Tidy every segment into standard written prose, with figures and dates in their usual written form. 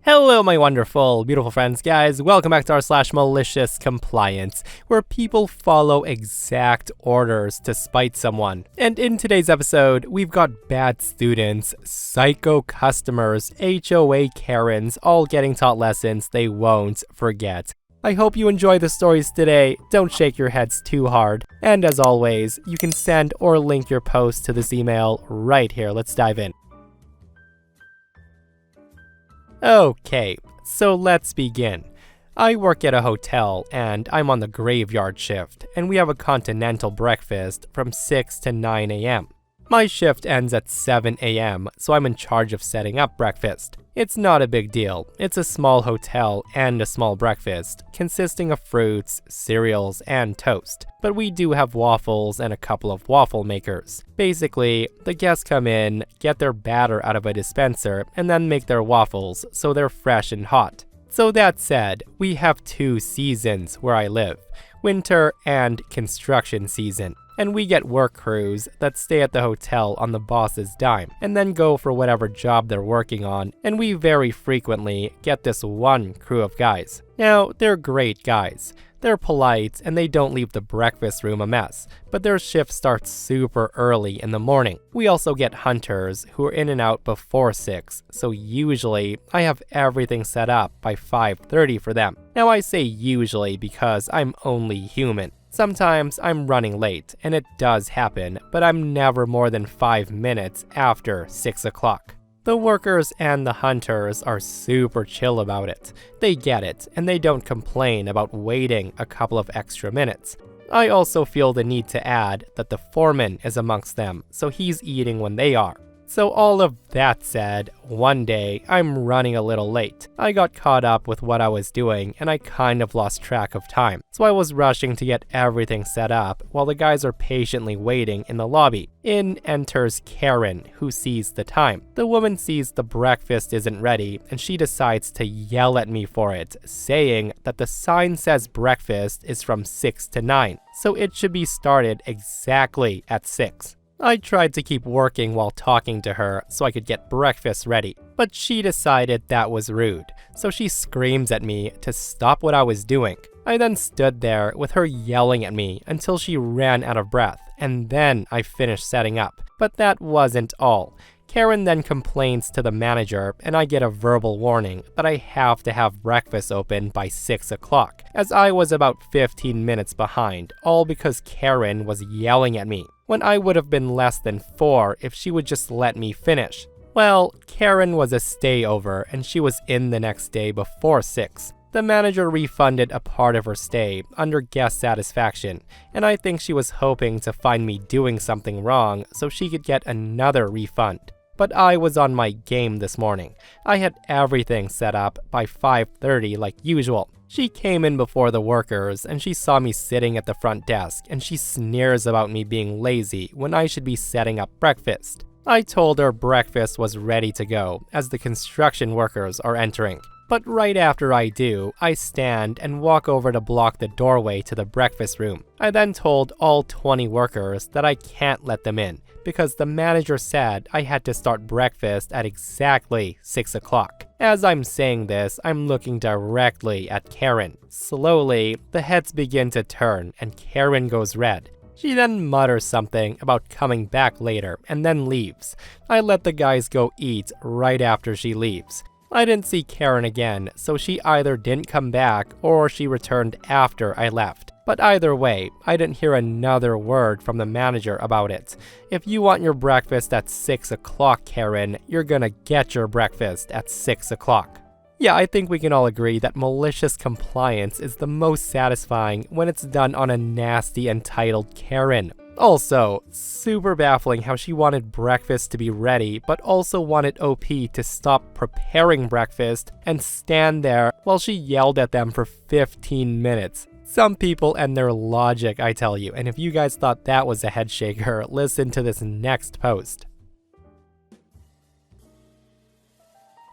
Hello my wonderful, beautiful friends, guys. Welcome back to our /MaliciousCompliance, where people follow exact orders to spite someone. And in today's episode, we've got bad students, psycho customers, HOA Karens, all getting taught lessons they won't forget. I hope you enjoy the stories today. Don't shake your heads too hard. And as always, you can send or link your post to this email right here. Let's dive in. Okay, so let's begin. I work at a hotel and I'm on the graveyard shift, and we have a continental breakfast from 6 to 9 a.m. My shift ends at 7 a.m., so I'm in charge of setting up breakfast. It's not a big deal. It's a small hotel and a small breakfast, consisting of fruits, cereals, and toast. But we do have waffles and a couple of waffle makers. Basically, the guests come in, get their batter out of a dispenser, and then make their waffles so they're fresh and hot. So that said, we have two seasons where I live, winter and construction season. And we get work crews that stay at the hotel on the boss's dime and then go for whatever job they're working on, and we very frequently get this one crew of guys. Now, they're great guys. They're polite and they don't leave the breakfast room a mess, but their shift starts super early in the morning. We also get hunters who are in and out before 6, so usually I have everything set up by 5:30 for them. Now I say usually because I'm only human. Sometimes I'm running late, and it does happen, but I'm never more than 5 minutes after 6 o'clock. The workers and the hunters are super chill about it. They get it, and they don't complain about waiting a couple of extra minutes. I also feel the need to add that the foreman is amongst them, so he's eating when they are. So all of that said, one day I'm running a little late. I got caught up with what I was doing and I kind of lost track of time. So I was rushing to get everything set up while the guys are patiently waiting in the lobby. In enters Karen, who sees the time. The woman sees the breakfast isn't ready and she decides to yell at me for it, saying that the sign says breakfast is from 6 to 9, so it should be started exactly at 6. I tried to keep working while talking to her so I could get breakfast ready, but she decided that was rude, so she screams at me to stop what I was doing. I then stood there with her yelling at me until she ran out of breath, and then I finished setting up. But that wasn't all. Karen then complains to the manager, and I get a verbal warning that I have to have breakfast open by 6 o'clock, as I was about 15 minutes behind, all because Karen was yelling at me, when I would have been less than 4 if she would just let me finish. Well, Karen was a stayover, and she was in the next day before 6. The manager refunded a part of her stay under guest satisfaction, and I think she was hoping to find me doing something wrong so she could get another refund. But I was on my game this morning. I had everything set up by 5:30 like usual. She came in before the workers and she saw me sitting at the front desk and she sneers about me being lazy when I should be setting up breakfast. I told her breakfast was ready to go as the construction workers are entering. But right after I do, I stand and walk over to block the doorway to the breakfast room. I then told all 20 workers that I can't let them in because the manager said I had to start breakfast at exactly 6 o'clock. As I'm saying this, I'm looking directly at Karen. Slowly, the heads begin to turn and Karen goes red. She then mutters something about coming back later and then leaves. I let the guys go eat right after she leaves. I didn't see Karen again, so she either didn't come back or she returned after I left. But either way, I didn't hear another word from the manager about it. If you want your breakfast at 6 o'clock, Karen, you're gonna get your breakfast at 6 o'clock. Yeah, I think we can all agree that malicious compliance is the most satisfying when it's done on a nasty, entitled Karen. Also, super baffling how she wanted breakfast to be ready, but also wanted OP to stop preparing breakfast and stand there while she yelled at them for 15 minutes. Some people and their logic, I tell you, and if you guys thought that was a head shaker, listen to this next post.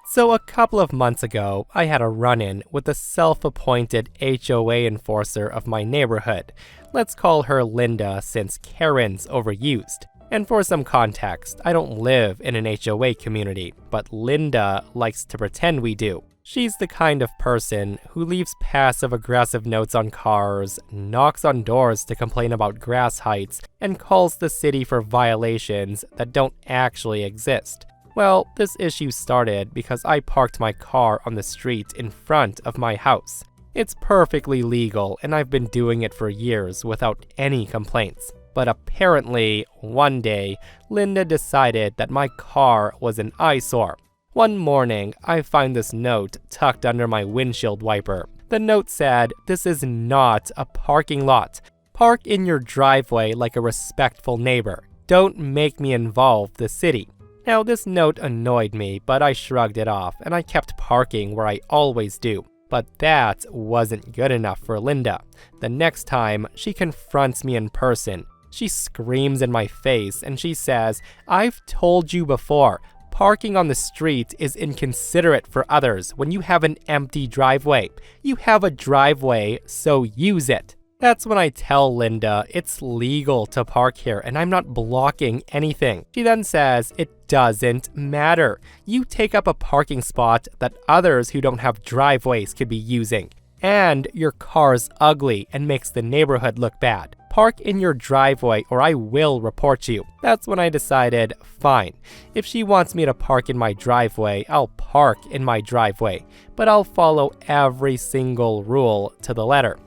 So a couple of months ago, I had a run-in with the self-appointed HOA enforcer of my neighborhood. Let's call her Linda since Karen's overused. And for some context, I don't live in an HOA community, but Linda likes to pretend we do. She's the kind of person who leaves passive-aggressive notes on cars, knocks on doors to complain about grass heights, and calls the city for violations that don't actually exist. Well, this issue started because I parked my car on the street in front of my house. It's perfectly legal, and I've been doing it for years without any complaints. But apparently, one day, Linda decided that my car was an eyesore. One morning, I find this note tucked under my windshield wiper. The note said, "This is not a parking lot. Park in your driveway like a respectful neighbor. Don't make me involve the city." Now, this note annoyed me, but I shrugged it off, and I kept parking where I always do. But that wasn't good enough for Linda. The next time, she confronts me in person. She screams in my face, and she says, "I've told you before, parking on the street is inconsiderate for others when you have an empty driveway. You have a driveway, so use it." That's when I tell Linda it's legal to park here and I'm not blocking anything. She then says it doesn't matter. You take up a parking spot that others who don't have driveways could be using. And your car's ugly and makes the neighborhood look bad. Park in your driveway or I will report you. That's when I decided, fine. If she wants me to park in my driveway, I'll park in my driveway. But I'll follow every single rule to the letter.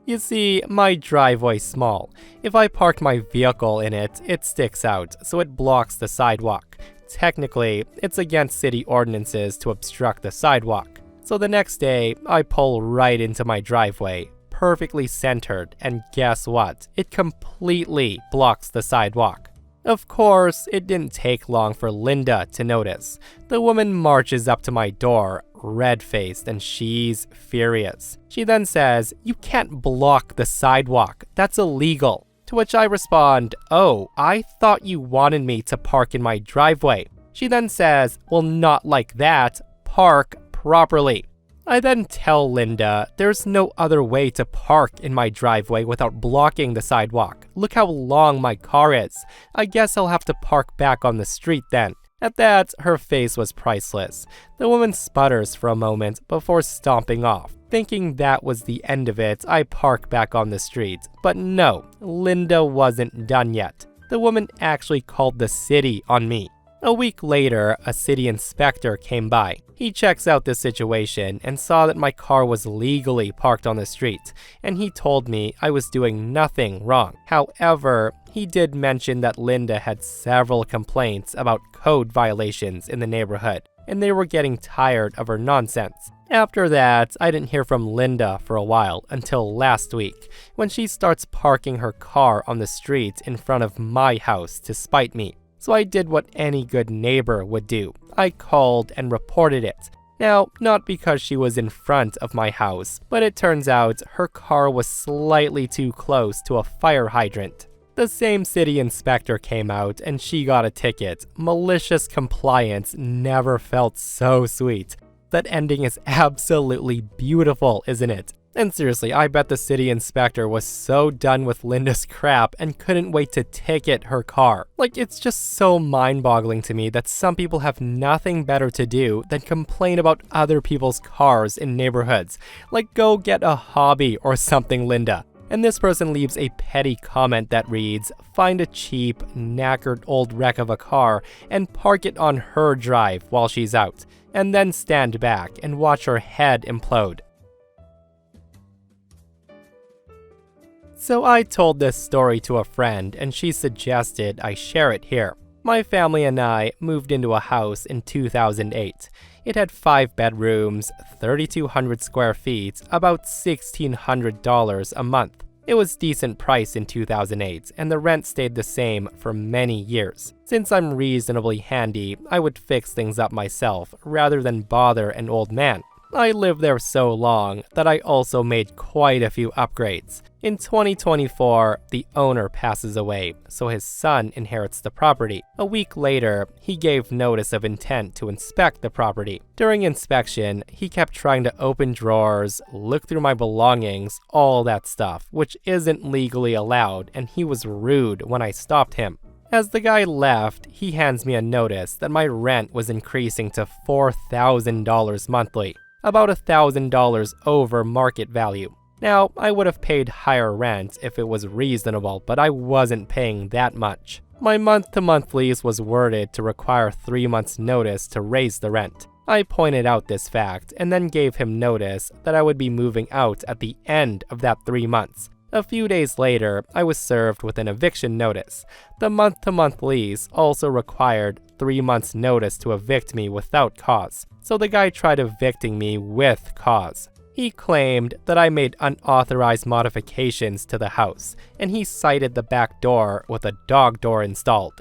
You see, my driveway's small. If I park my vehicle in it, it sticks out, so it blocks the sidewalk. Technically, it's against city ordinances to obstruct the sidewalk. So the next day, I pull right into my driveway, perfectly centered, and guess what? It completely blocks the sidewalk. Of course, it didn't take long for Linda to notice. The woman marches up to my door, red-faced, and she's furious. She then says, "You can't block the sidewalk. That's illegal." To which I respond, "Oh, I thought you wanted me to park in my driveway." She then says, "Well, not like that. Park properly." I then tell Linda there's no other way to park in my driveway without blocking the sidewalk. Look how long my car is. I guess I'll have to park back on the street then. At that, her face was priceless. The woman sputters for a moment before stomping off. Thinking that was the end of it, I park back on the street. But no, Linda wasn't done yet. The woman actually called the city on me. A week later, a city inspector came by. He checks out this situation and saw that my car was legally parked on the street, and he told me I was doing nothing wrong. However, he did mention that Linda had several complaints about code violations in the neighborhood, and they were getting tired of her nonsense. After that, I didn't hear from Linda for a while until last week, when she starts parking her car on the street in front of my house to spite me. So I did what any good neighbor would do. I called and reported it. Now, not because she was in front of my house, but it turns out her car was slightly too close to a fire hydrant. The same city inspector came out and she got a ticket. Malicious compliance never felt so sweet. That ending is absolutely beautiful, isn't it? And seriously, I bet the city inspector was so done with Linda's crap and couldn't wait to ticket her car. Like, it's just so mind-boggling to me that some people have nothing better to do than complain about other people's cars in neighborhoods. Like, go get a hobby or something, Linda. And this person leaves a petty comment that reads, "Find a cheap, knackered old wreck of a car and park it on her drive while she's out, and then stand back and watch her head implode." So I told this story to a friend and she suggested I share it here. My family and I moved into a house in 2008. It had 5 bedrooms, 3,200 square feet, about $1,600 a month. It was decent price in 2008 and the rent stayed the same for many years. Since I'm reasonably handy, I would fix things up myself rather than bother an old man. I lived there so long that I also made quite a few upgrades. In 2024, the owner passes away, so his son inherits the property. A week later, he gave notice of intent to inspect the property. During inspection, he kept trying to open drawers, look through my belongings, all that stuff, which isn't legally allowed, and he was rude when I stopped him. As the guy left, he hands me a notice that my rent was increasing to $4,000 monthly, about $1,000 over market value. Now, I would have paid higher rent if it was reasonable, but I wasn't paying that much. My month-to-month lease was worded to require 3 months' notice to raise the rent. I pointed out this fact and then gave him notice that I would be moving out at the end of that 3 months. A few days later, I was served with an eviction notice. The month-to-month lease also required 3 months' notice to evict me without cause, so the guy tried evicting me with cause. He claimed that I made unauthorized modifications to the house, and he cited the back door with a dog door installed.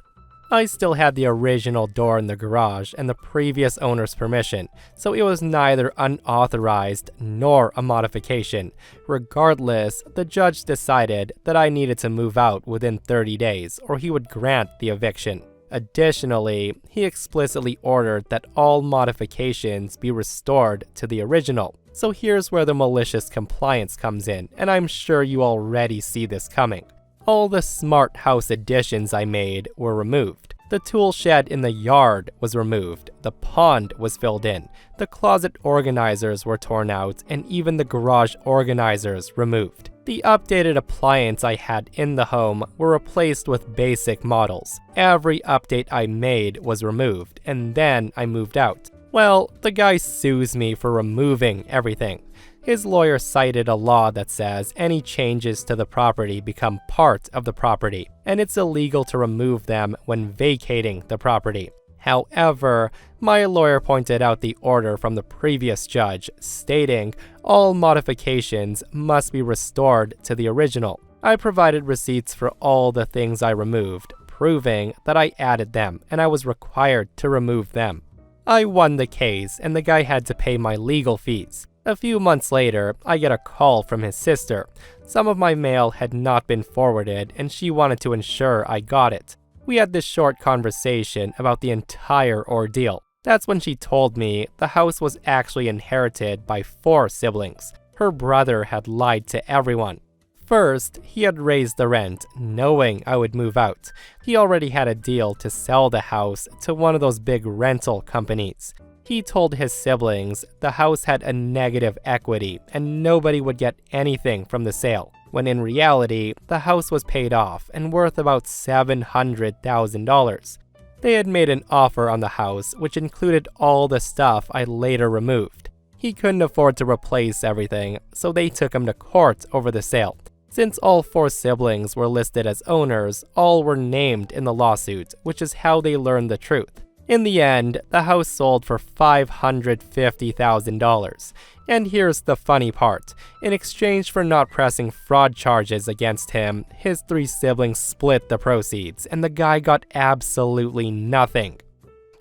I still had the original door in the garage and the previous owner's permission, so it was neither unauthorized nor a modification. Regardless, the judge decided that I needed to move out within 30 days or he would grant the eviction. Additionally, he explicitly ordered that all modifications be restored to the original. So here's where the malicious compliance comes in, and I'm sure you already see this coming. All the smart house additions I made were removed. The tool shed in the yard was removed, the pond was filled in, the closet organizers were torn out, and even the garage organizers removed. The updated appliance I had in the home were replaced with basic models. Every update I made was removed, and then I moved out. Well, the guy sues me for removing everything. His lawyer cited a law that says any changes to the property become part of the property, and it's illegal to remove them when vacating the property. However, my lawyer pointed out the order from the previous judge, stating all modifications must be restored to the original. I provided receipts for all the things I removed, proving that I added them and I was required to remove them. I won the case, and the guy had to pay my legal fees. A few months later, I get a call from his sister. Some of my mail had not been forwarded, and she wanted to ensure I got it. We had this short conversation about the entire ordeal. That's when she told me the house was actually inherited by 4 siblings. Her brother had lied to everyone. First, he had raised the rent, knowing I would move out. He already had a deal to sell the house to one of those big rental companies. He told his siblings the house had a negative equity and nobody would get anything from the sale, when in reality, the house was paid off and worth about $700,000. They had made an offer on the house, which included all the stuff I later removed. He couldn't afford to replace everything, so they took him to court over the sale. Since all 4 siblings were listed as owners, all were named in the lawsuit, which is how they learned the truth. In the end, the house sold for $550,000. And here's the funny part. In exchange for not pressing fraud charges against him, his 3 siblings split the proceeds, and the guy got absolutely nothing.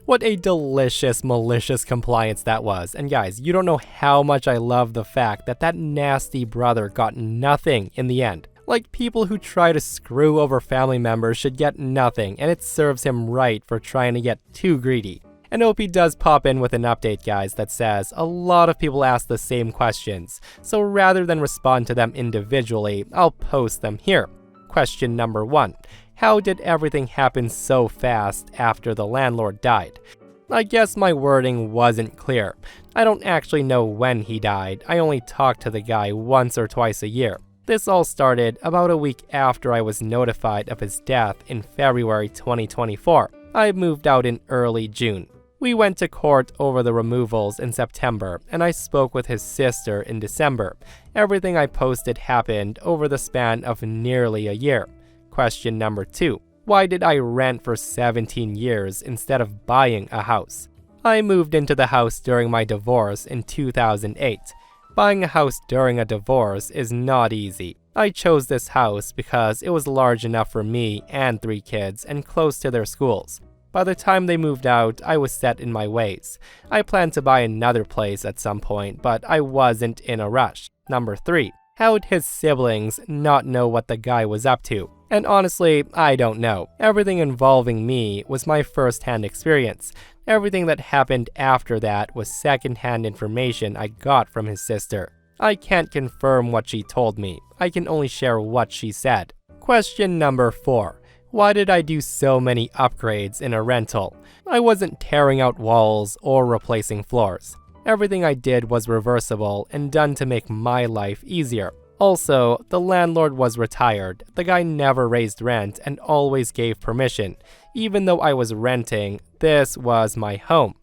What a delicious, malicious compliance that was. And guys, you don't know how much I love the fact that that nasty brother got nothing in the end. Like, people who try to screw over family members should get nothing, and it serves him right for trying to get too greedy. And OP does pop in with an update, guys, that says a lot of people ask the same questions, so rather than respond to them individually, I'll post them here. Question number 1. How did everything happen so fast after the landlord died? I guess my wording wasn't clear. I don't actually know when he died. I only talk to the guy once or twice a year. This all started about a week after I was notified of his death in February 2024. I moved out in early June. We went to court over the removals in September, and I spoke with his sister in December. Everything I posted happened over the span of nearly a year. Question number 2. Why did I rent for 17 years instead of buying a house? I moved into the house during my divorce in 2008. Buying a house during a divorce is not easy. I chose this house because it was large enough for me and 3 kids and close to their schools. By the time they moved out, I was set in my ways. I planned to buy another place at some point, but I wasn't in a rush. Number 3. How'd his siblings not know what the guy was up to? And honestly, I don't know. Everything involving me was my first-hand experience. Everything that happened after that was second-hand information I got from his sister. I can't confirm what she told me. I can only share what she said. Question number 4. Why did I do so many upgrades in a rental? I wasn't tearing out walls or replacing floors. Everything I did was reversible and done to make my life easier. Also, the landlord was retired. The guy never raised rent and always gave permission. Even though I was renting, this was my home.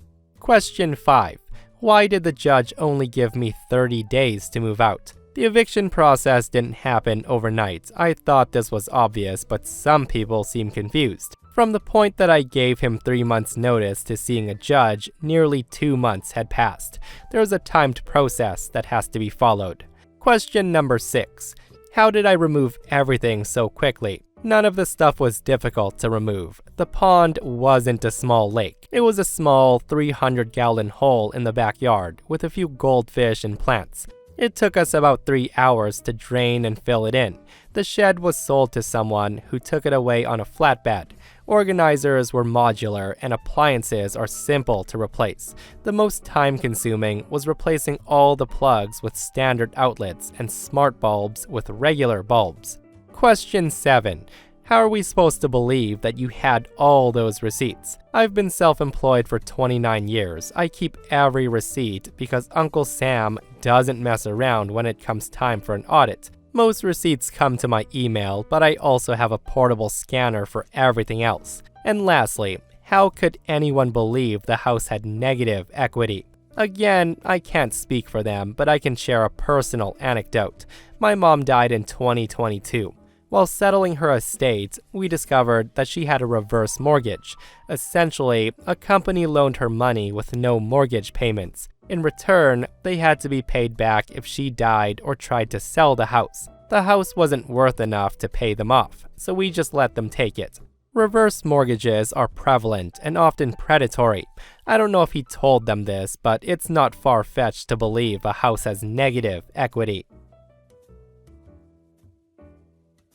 Question 5. Why did the judge only give me 30 days to move out? The eviction process didn't happen overnight. I thought this was obvious, but some people seem confused. From the point that I gave him 3 months notice to seeing a judge, nearly 2 months had passed. There is a timed process that has to be followed. Question number 6. How did I remove everything so quickly? None of the stuff was difficult to remove. The pond wasn't a small lake. It was a small 300-gallon hole in the backyard with a few goldfish and plants. It took us about 3 hours to drain and fill it in. The shed was sold to someone who took it away on a flatbed. Organizers were modular and appliances are simple to replace. The most time-consuming was replacing all the plugs with standard outlets and smart bulbs with regular bulbs. Question 7. How are we supposed to believe that you had all those receipts? I've been self-employed for 29 years. I keep every receipt because Uncle Sam doesn't mess around when it comes time for an audit. Most receipts come to my email, but I also have a portable scanner for everything else. And lastly, how could anyone believe the house had negative equity? Again, I can't speak for them, but I can share a personal anecdote. My mom died in 2022. While settling her estate, we discovered that she had a reverse mortgage. Essentially, a company loaned her money with no mortgage payments. In return, they had to be paid back if she died or tried to sell the house. The house wasn't worth enough to pay them off, so we just let them take it. Reverse mortgages are prevalent and often predatory. I don't know if he told them this, but it's not far-fetched to believe a house has negative equity.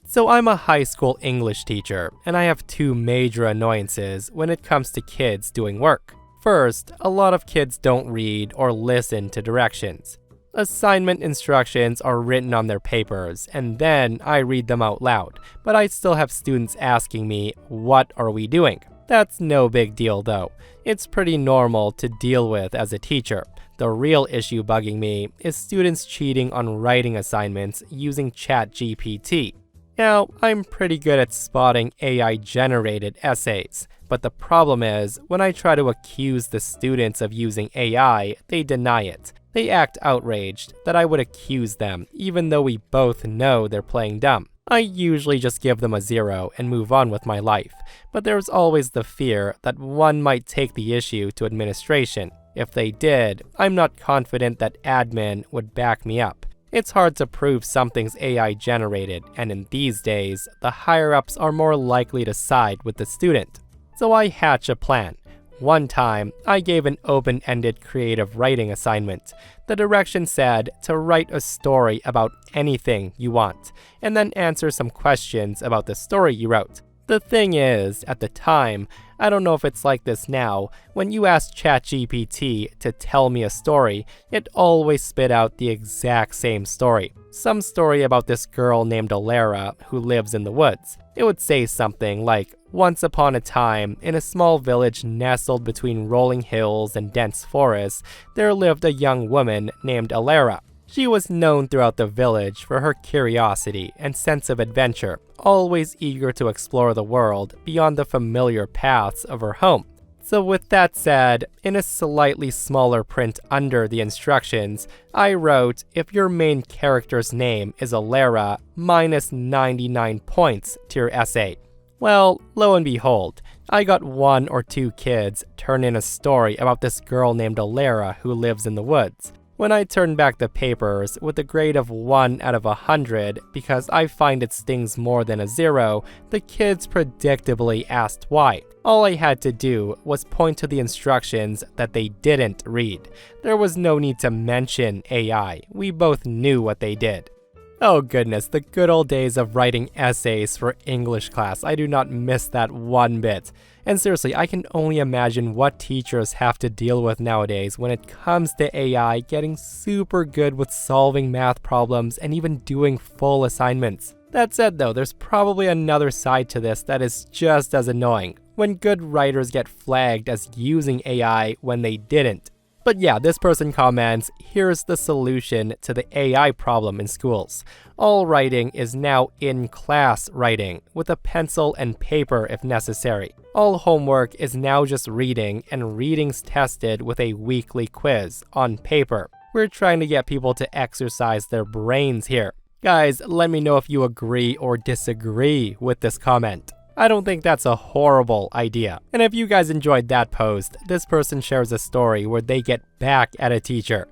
So I'm a high school English teacher, and I have 2 major annoyances when it comes to kids doing work. First, a lot of kids don't read or listen to directions. Assignment instructions are written on their papers, and then I read them out loud, but I still have students asking me, "What are we doing?" That's no big deal though. It's pretty normal to deal with as a teacher. The real issue bugging me is students cheating on writing assignments using ChatGPT. Now, I'm pretty good at spotting AI-generated essays, but the problem is, when I try to accuse the students of using AI, they deny it. They act outraged that I would accuse them, even though we both know they're playing dumb. I usually just give them a 0 and move on with my life, but there's always the fear that one might take the issue to administration. If they did, I'm not confident that admin would back me up. It's hard to prove something's AI generated, and in these days, the higher-ups are more likely to side with the student. So I hatch a plan. One time, I gave an open-ended creative writing assignment. The direction said to write a story about anything you want, and then answer some questions about the story you wrote. The thing is, at the time, I don't know if it's like this now, when you ask ChatGPT to tell me a story, it always spit out the exact same story. Some story about this girl named Alara who lives in the woods. It would say something like, once upon a time, in a small village nestled between rolling hills and dense forests, there lived a young woman named Alara. She was known throughout the village for her curiosity and sense of adventure, always eager to explore the world beyond the familiar paths of her home. So with that said, in a slightly smaller print under the instructions, I wrote, if your main character's name is Alara, minus 99 points to your essay. Well, lo and behold, I got 1 or 2 kids turn in a story about this girl named Alara who lives in the woods. When I turned back the papers with a grade of 1 out of 100 because I find it stings more than a 0, the kids predictably asked why. All I had to do was point to the instructions that they didn't read. There was no need to mention AI. We both knew what they did. Oh goodness, the good old days of writing essays for English class. I do not miss that one bit. And seriously, I can only imagine what teachers have to deal with nowadays when it comes to AI getting super good with solving math problems and even doing full assignments. That said though, there's probably another side to this that is just as annoying, when good writers get flagged as using AI when they didn't. But yeah, this person comments, here's the solution to the AI problem in schools. All writing is now in-class writing, with a pencil and paper if necessary. All homework is now just reading, and reading's tested with a weekly quiz on paper. We're trying to get people to exercise their brains here. Guys, let me know if you agree or disagree with this comment. I don't think that's a horrible idea. And if you guys enjoyed that post, this person shares a story where they get back at a teacher.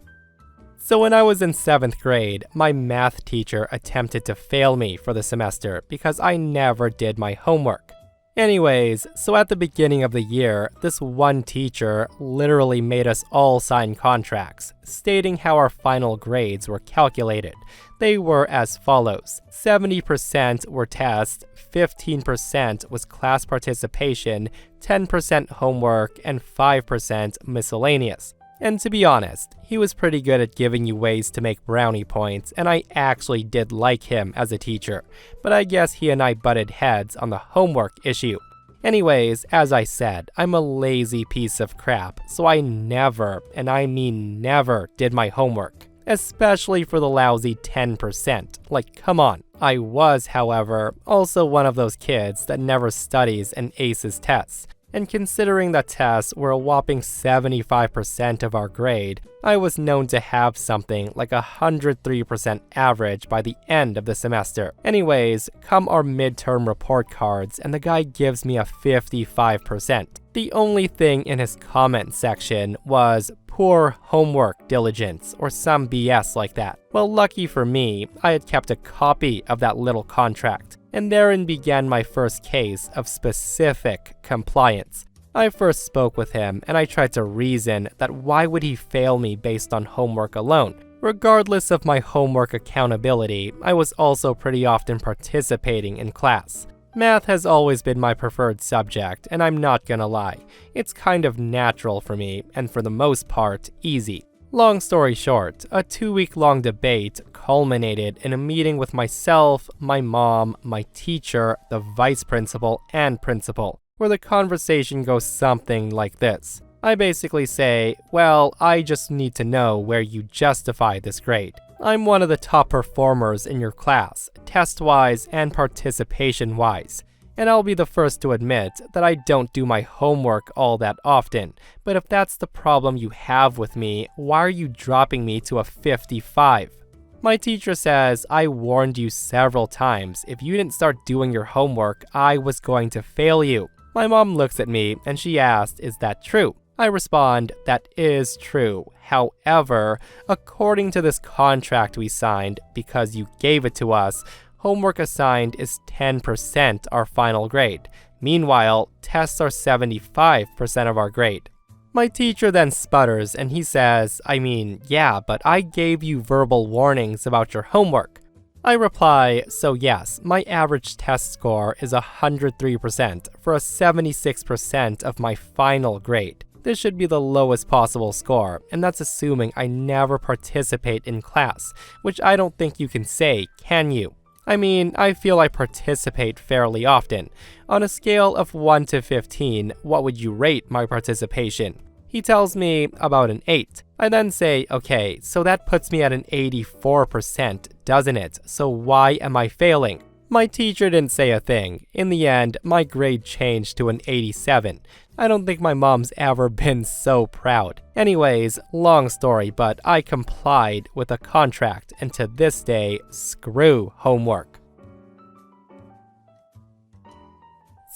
So when I was in 7th grade, my math teacher attempted to fail me for the semester because I never did my homework. Anyways, so at the beginning of the year, this one teacher literally made us all sign contracts, stating how our final grades were calculated. They were as follows: 70% were tests, 15% was class participation, 10% homework, and 5% miscellaneous. And to be honest, he was pretty good at giving you ways to make brownie points, and I actually did like him as a teacher, but I guess he and I butted heads on the homework issue. Anyways, as I said, I'm a lazy piece of crap, so I never, and I mean never, did my homework. Especially for the lousy 10%. Like, come on. I was, however, also one of those kids that never studies and aces tests. And considering that tests were a whopping 75% of our grade, I was known to have something like 103% average by the end of the semester. Anyways, come our midterm report cards, and the guy gives me a 55%. The only thing in his comment section was poor homework diligence or some BS like that. Well, lucky for me, I had kept a copy of that little contract, and therein began my first case of specific compliance. I first spoke with him, and I tried to reason that why would he fail me based on homework alone? Regardless of my homework accountability, I was also pretty often participating in class. Math has always been my preferred subject, and I'm not gonna lie, it's kind of natural for me, and for the most part, easy. Long story short, a 2-week-long debate culminated in a meeting with myself, my mom, my teacher, the vice principal, and principal, where the conversation goes something like this. I basically say, well, I just need to know where you justify this grade. I'm one of the top performers in your class, test-wise and participation-wise. And I'll be the first to admit that I don't do my homework all that often. But if that's the problem you have with me, why are you dropping me to a 55? My teacher says, I warned you several times. If you didn't start doing your homework, I was going to fail you. My mom looks at me and she asked, is that true? I respond, that is true. However, according to this contract we signed, because you gave it to us, homework assigned is 10% our final grade. Meanwhile, tests are 75% of our grade. My teacher then sputters and he says, I mean, yeah, but I gave you verbal warnings about your homework. I reply, so yes, my average test score is 103% for a 76% of my final grade. This should be the lowest possible score, and that's assuming I never participate in class, which I don't think you can say, can you? I mean, I feel I participate fairly often. On a scale of 1 to 15, what would you rate my participation? He tells me about an 8. I then say, okay, so that puts me at an 84%, doesn't it? So why am I failing? My teacher didn't say a thing. In the end, my grade changed to an 87. I don't think my mom's ever been so proud. Anyways, long story, but I complied with a contract, and to this day, screw homework.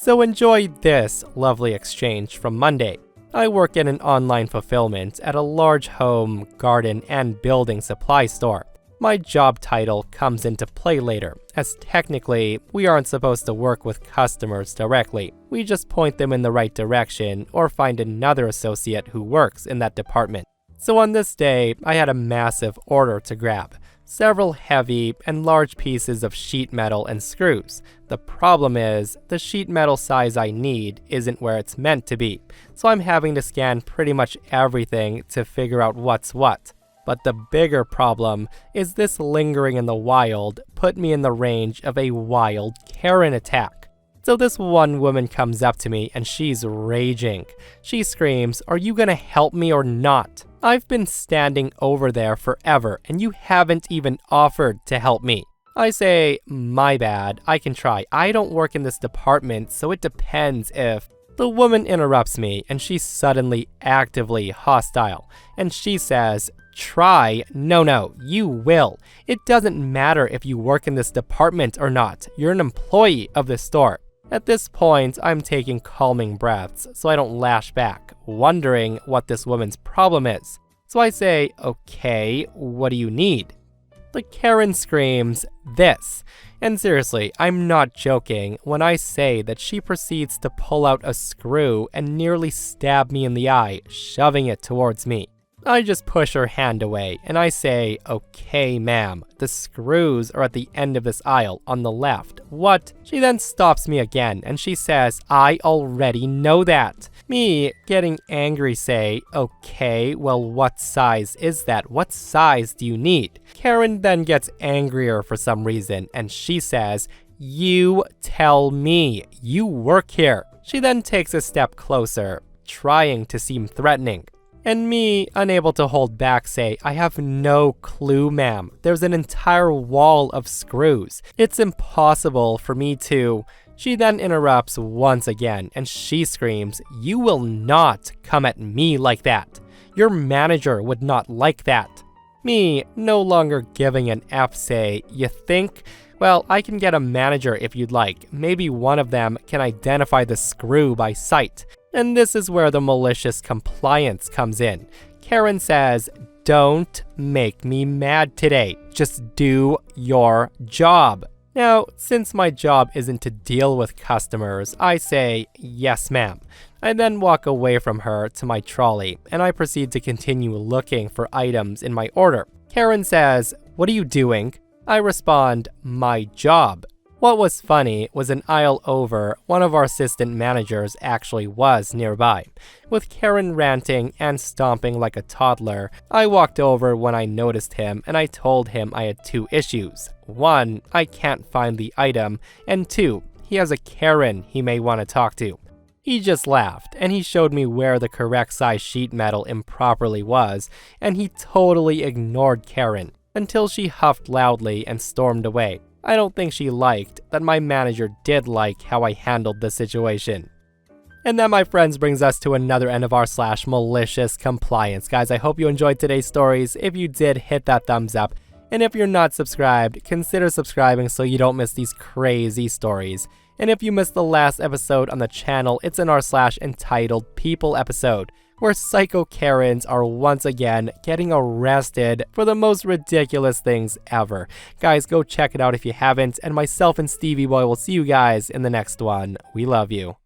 So enjoy this lovely exchange from Monday. I work in an online fulfillment at a large home, garden, and building supply store. My job title comes into play later, as technically, we aren't supposed to work with customers directly. We just point them in the right direction or find another associate who works in that department. So on this day, I had a massive order to grab. Several heavy and large pieces of sheet metal and screws. The problem is, the sheet metal size I need isn't where it's meant to be, so I'm having to scan pretty much everything to figure out what's what. But the bigger problem is this lingering in the wild put me in the range of a wild Karen attack. So this one woman comes up to me and she's raging. She screams, "Are you gonna help me or not? I've been standing over there forever and you haven't even offered to help me." I say, "My bad, I can try. I don't work in this department, so it depends if..." The woman interrupts me and she's suddenly actively hostile. And she says, "Try? No, you will. It doesn't matter if you work in this department or not. You're an employee of this store." At this point, I'm taking calming breaths so I don't lash back, wondering what this woman's problem is. So I say, "Okay, what do you need?" The Karen screams, "This." And seriously, I'm not joking when I say that she proceeds to pull out a screw and nearly stab me in the eye, shoving it towards me. I just push her hand away and I say, "Okay, ma'am, the screws are at the end of this aisle on the left. What?" She then stops me again and she says, "I already know that." Me, getting angry, say, "Okay, well, what size is that? What size do you need?" Karen then gets angrier for some reason and she says, "You tell me. You work here." She then takes a step closer, trying to seem threatening. And me, unable to hold back, say, "I have no clue, ma'am. There's an entire wall of screws. It's impossible for me to..." She then interrupts once again, and she screams, "You will not come at me like that. Your manager would not like that." Me, no longer giving an F, say, "You think? Well, I can get a manager if you'd like. Maybe one of them can identify the screw by sight." And this is where the malicious compliance comes in. Karen says, "Don't make me mad today. Just do your job." Now, since my job isn't to deal with customers, I say, "Yes, ma'am." I then walk away from her to my trolley, and I proceed to continue looking for items in my order. Karen says, "What are you doing?" I respond, "My job." What was funny was an aisle over, one of our assistant managers actually was nearby. With Karen ranting and stomping like a toddler, I walked over when I noticed him and I told him I had two issues. One, I can't find the item, and two, he has a Karen he may want to talk to. He just laughed, and he showed me where the correct size sheet metal improperly was, and he totally ignored Karen until she huffed loudly and stormed away. I don't think she liked that my manager did like how I handled the situation. And that, my friends, brings us to another end of our /malicious compliance. Guys, I hope you enjoyed today's stories. If you did, hit that thumbs up. And if you're not subscribed, consider subscribing so you don't miss these crazy stories. And if you missed the last episode on the channel, it's in our entitled People episode, where Psycho Karens are once again getting arrested for the most ridiculous things ever. Guys, go check it out if you haven't, and myself and Stevie Boy will see you guys in the next one. We love you.